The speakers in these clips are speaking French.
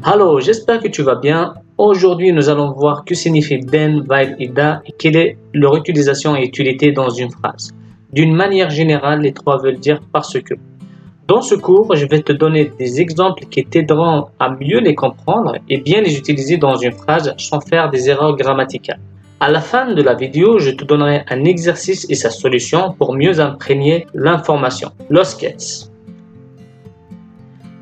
Hallo, j'espère que tu vas bien. Aujourd'hui, nous allons voir que signifie den, weil et da et quelle est leur utilisation et utilité dans une phrase. D'une manière générale, les trois veulent dire parce que. Dans ce cours, je vais te donner des exemples qui t'aideront à mieux les comprendre et bien les utiliser dans une phrase sans faire des erreurs grammaticales. À la fin de la vidéo, je te donnerai un exercice et sa solution pour mieux imprégner l'information. Los geht's.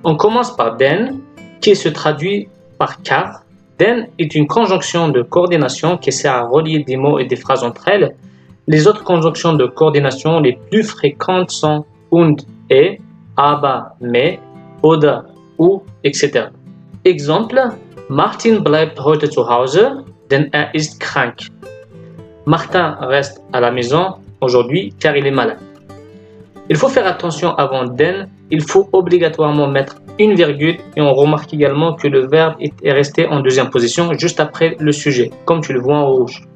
On commence par den, qui se traduit par car. Den est une conjonction de coordination qui sert à relier des mots et des phrases entre elles. Les autres conjonctions de coordination les plus fréquentes sont und et, aber, mais, oder, ou, etc. Exemple: Martin bleibt heute zu Hause, denn ist krank. Martin reste à la maison aujourd'hui car il est malade. Il faut faire attention avant den, il faut obligatoirement mettre une virgule et on remarque également que le verbe est resté en deuxième position juste après le sujet, comme tu le vois en rouge.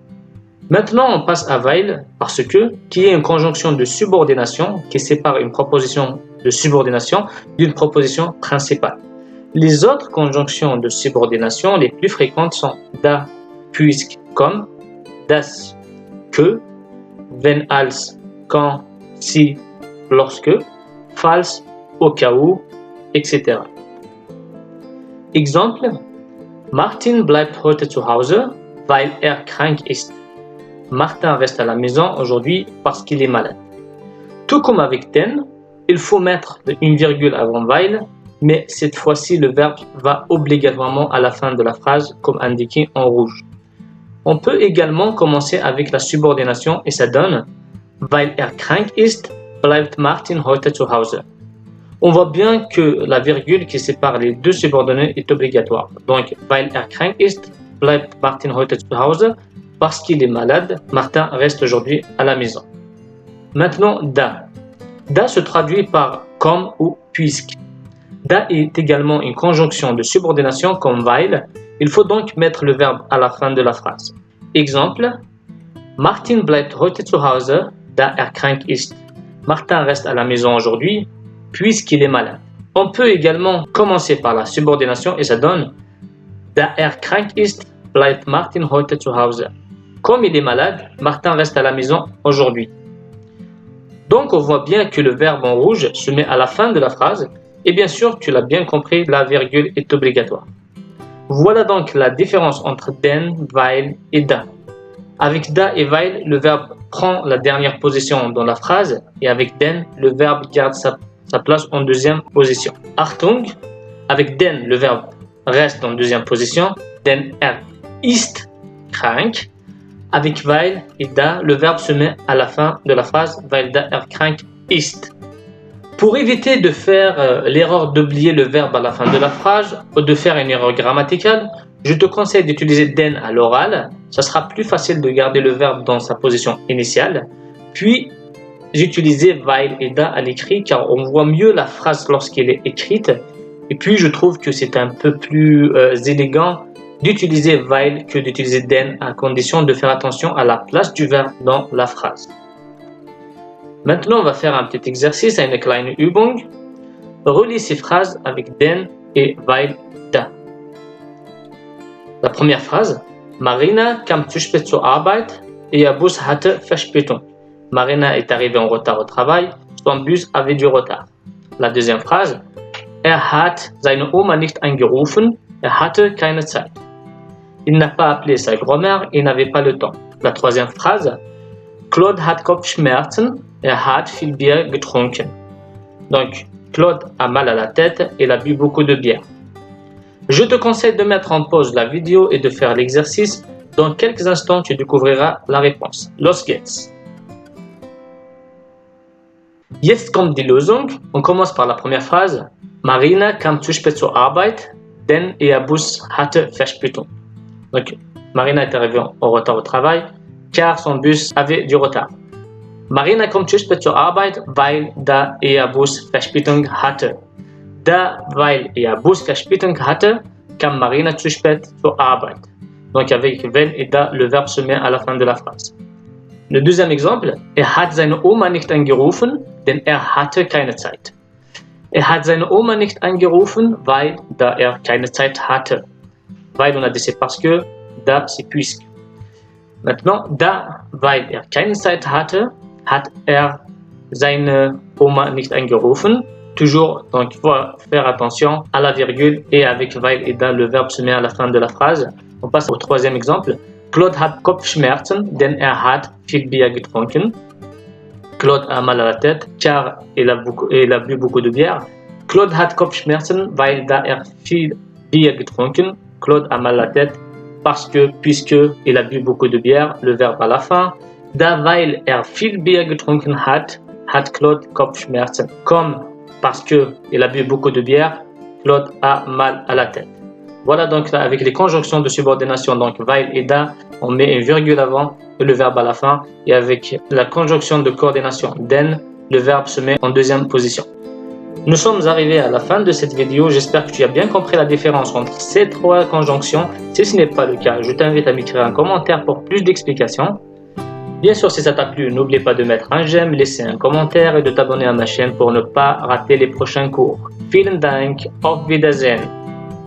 Maintenant, on passe à weil, parce que, qui est une conjonction de subordination qui sépare une proposition de subordination d'une proposition principale. Les autres conjonctions de subordination les plus fréquentes sont da, puisque, comme, das, que, wenn als, quand, si, lorsque, falls, au cas où, etc. Exemple: Martin bleibt heute zu Hause, weil krank ist. Martin reste à la maison aujourd'hui parce qu'il est malade. Tout comme avec den, il faut mettre une virgule avant weil, mais cette fois-ci le verbe va obligatoirement à la fin de la phrase comme indiqué en rouge. On peut également commencer avec la subordination et ça donne: Weil krank ist, bleibt Martin heute zu Hause. On voit bien que la virgule qui sépare les deux subordonnés est obligatoire. Donc, weil krank ist, bleibt Martin heute zu Hause. Parce qu'il est malade, Martin reste aujourd'hui à la maison. Maintenant, da. Da se traduit par comme ou puisque. Da est également une conjonction de subordination comme weil. Il faut donc mettre le verbe à la fin de la phrase. Exemple: Martin bleibt heute zu Hause, da krank ist. Martin reste à la maison aujourd'hui puisqu'il est malade. On peut également commencer par la subordination et ça donne: Da krank ist, bleibt Martin heute zu Hause. Comme il est malade, Martin reste à la maison aujourd'hui. Donc on voit bien que le verbe en rouge se met à la fin de la phrase et bien sûr, tu l'as bien compris, la virgule est obligatoire. Voilà donc la différence entre den, weil et da. Avec da et weil, le verbe prend la dernière position dans la phrase et avec den, le verbe garde sa place en deuxième position. Achtung, avec den, le verbe reste en deuxième position, denn ist krank. Avec weil et da, le verbe se met à la fin de la phrase, weil da krank ist. Pour éviter de faire l'erreur d'oublier le verbe à la fin de la phrase ou de faire une erreur grammaticale, je te conseille d'utiliser den à l'oral. Ça sera plus facile de garder le verbe dans sa position initiale. Puis, j'utilisais weil et da à l'écrit car on voit mieux la phrase lorsqu'elle est écrite. Et puis, je trouve que c'est un peu plus élégant d'utiliser weil que d'utiliser den à condition de faire attention à la place du verbe dans la phrase. Maintenant, on va faire un petit exercice, eine kleine Übung. Relis ces phrases avec den et weil da. La première phrase: Marina kam zu spät zur Arbeit, ihr Bus hatte Verspätung. Marina est arrivée en retard au travail, son bus avait du retard. La deuxième phrase: hat seine Oma nicht angerufen, hatte keine Zeit. Il n'a pas appelé sa grand-mère, il n'avait pas le temps. La troisième phrase: Claude hat Kopfschmerzen, hat viel Bier getrunken. Donc, Claude a mal à la tête, il a bu beaucoup de bière. Je te conseille de mettre en pause la vidéo et de faire l'exercice. Dans quelques instants, tu découvriras la réponse. Los geht's. Jetzt kommt die Lösung. On commence par la première phrase. Marina kam zu spät zur Arbeit, denn ihr Bus hatte Verspätung. Donc, Marina est arrivée en retard au travail, car son bus avait du retard. Marina kommt zu spät zur Arbeit, weil da ihr Bus Verspätung hatte. Da, weil ihr Bus Verspätung hatte, kam Marina zu spät zur Arbeit. Donc, avec wenn et da, le verbe se met à la fin de la phrase. Le deuxième exemple: hat seine Oma nicht angerufen, denn hatte keine Zeit. hat seine Oma nicht angerufen, weil da keine Zeit hatte. Weil on a dit c'est parce que, da c'est puisque. Maintenant, da, weil keine Zeit hatte, hat seine Oma nicht angerufen. Toujours, donc il faut faire attention à la virgule et avec weil et da, le verbe se met à la fin de la phrase. On passe au troisième exemple. Claude hat Kopfschmerzen, denn hat viel Bier getrunken. Claude a mal à la tête car il a bu beaucoup de bière. Claude hat Kopfschmerzen, weil da viel Bier getrunken. Claude a mal à la tête parce que, puisque il a bu beaucoup de bière, le verbe à la fin. Da weil viel Bier getrunken hat Claude Kopfschmerzen. Comme parce que il a bu beaucoup de bière, Claude a mal à la tête. Voilà donc là, avec les conjonctions de subordination, donc weil et da, on met une virgule avant et le verbe à la fin. Et avec la conjonction de coordination denn, le verbe se met en deuxième position. Nous sommes arrivés à la fin de cette vidéo. J'espère que tu as bien compris la différence entre ces trois conjonctions. Si ce n'est pas le cas, je t'invite à m'écrire un commentaire pour plus d'explications. Bien sûr, si ça t'a plu, n'oublie pas de mettre un j'aime, laisser un commentaire et de t'abonner à ma chaîne pour ne pas rater les prochains cours. Vielen Dank, auf Wiedersehen.